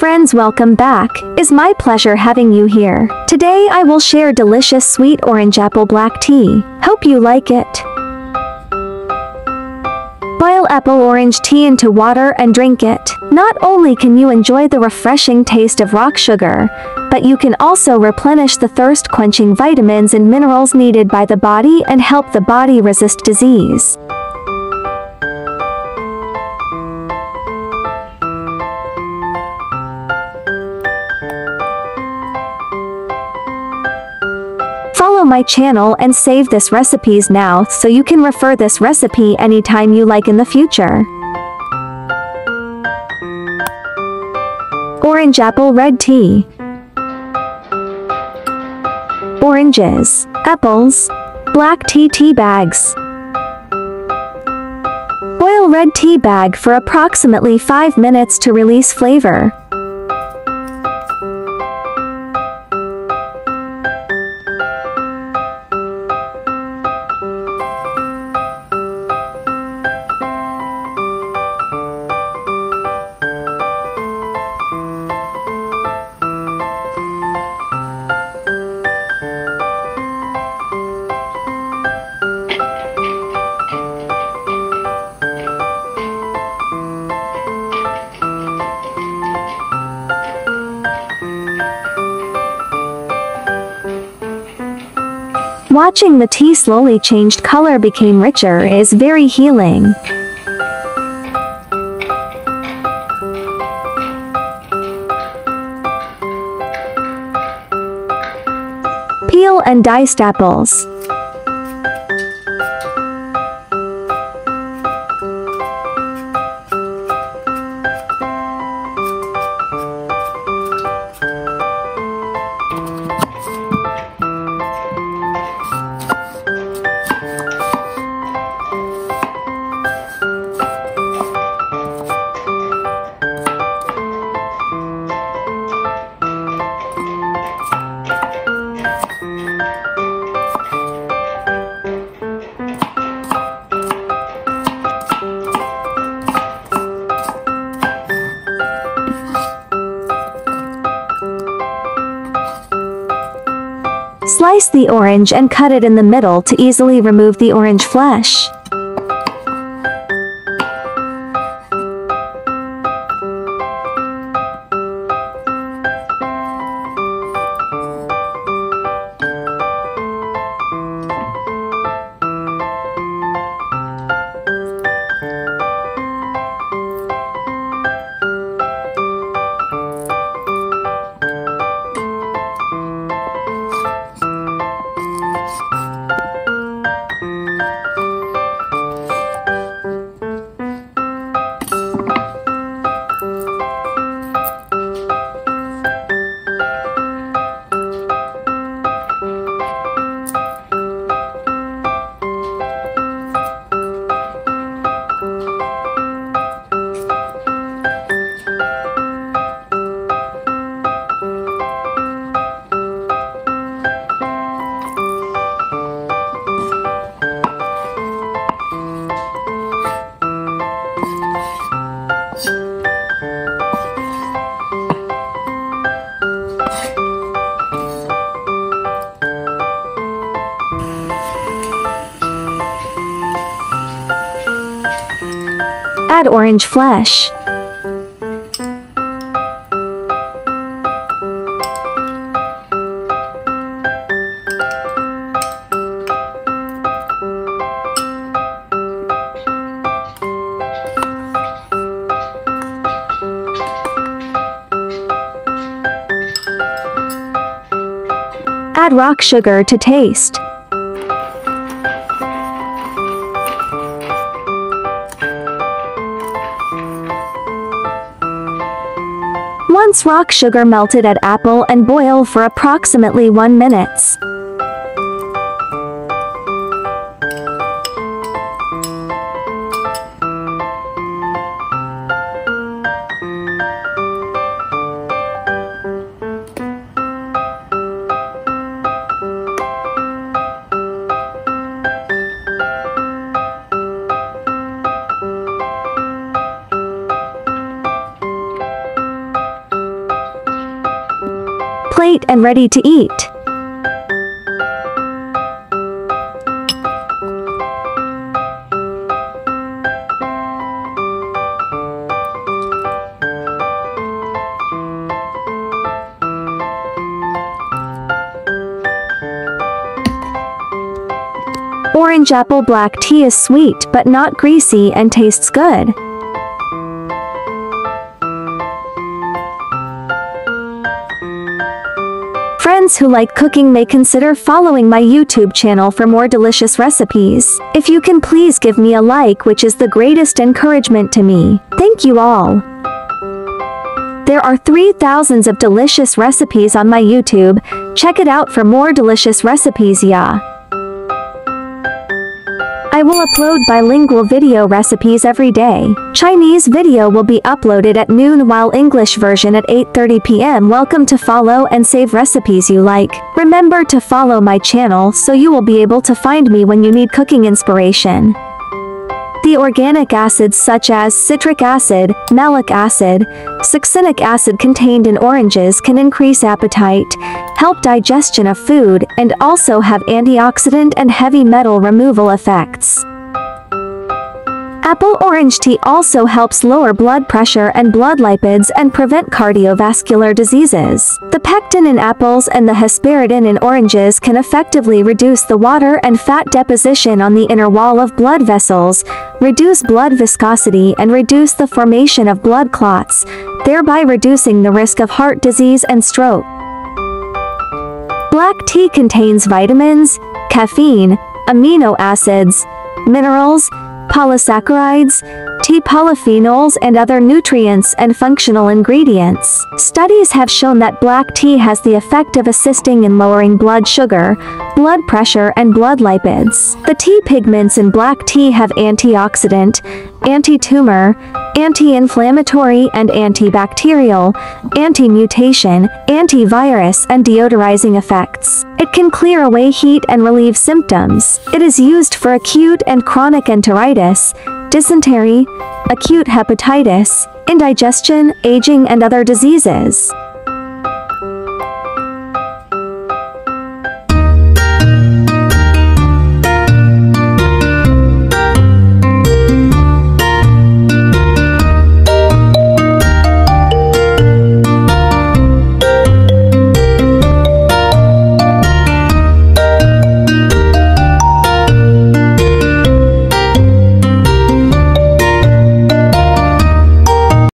friends, welcome back. It's my pleasure having you here. Today I will share delicious sweet orange apple black tea. Hope you like it. Boil apple orange tea into water and drink it. Not only can you enjoy the refreshing taste of rock sugar, but you can also replenish the thirst-quenching vitamins and minerals needed by the body and help the body resist disease. Follow my channel and save this recipes now so you can refer this recipe anytime you like in the future. Orange apple red tea. Oranges, apples, black tea bags. Boil red tea bag for approximately 5 minutes to release flavor. Watching the tea slowly changed color became richer is very healing. Peel and diced apples. Slice the orange and cut it in the middle to easily remove the orange flesh. Add orange flesh. Add rock sugar to taste. Once rock sugar melted, add apple and boil for approximately 1 minute. sweet and ready to eat. Orange apple black tea is sweet but not greasy and tastes good. Friends who like cooking may consider following my YouTube channel for more delicious recipes. If you can please give me a like, which is the greatest encouragement to me. Thank you all. There are 3,000 of delicious recipes on my YouTube. Check it out for more delicious recipes, yeah. I will upload bilingual video recipes every day. Chinese video will be uploaded at noon while English version at 8:30 p.m. Welcome to follow and save recipes you like. Remember to follow my channel so you will be able to find me when you need cooking inspiration. The organic acids such as citric acid, malic acid, succinic acid contained in oranges can increase appetite, help digestion of food, and also have antioxidant and heavy metal removal effects. Apple orange tea also helps lower blood pressure and blood lipids and prevent cardiovascular diseases. The pectin in apples and the hesperidin in oranges can effectively reduce the water and fat deposition on the inner wall of blood vessels, reduce blood viscosity, and reduce the formation of blood clots, thereby reducing the risk of heart disease and stroke. Black tea contains vitamins, caffeine, amino acids, minerals, polysaccharides, tea polyphenols, and other nutrients and functional ingredients. Studies have shown that black tea has the effect of assisting in lowering blood sugar, blood pressure, and blood lipids. The tea pigments in black tea have antioxidant, anti-tumor, anti-inflammatory and antibacterial, anti-mutation, antivirus, and deodorizing effects. It can clear away heat and relieve symptoms. It is used for acute and chronic enteritis, dysentery, acute hepatitis, indigestion, aging, and other diseases.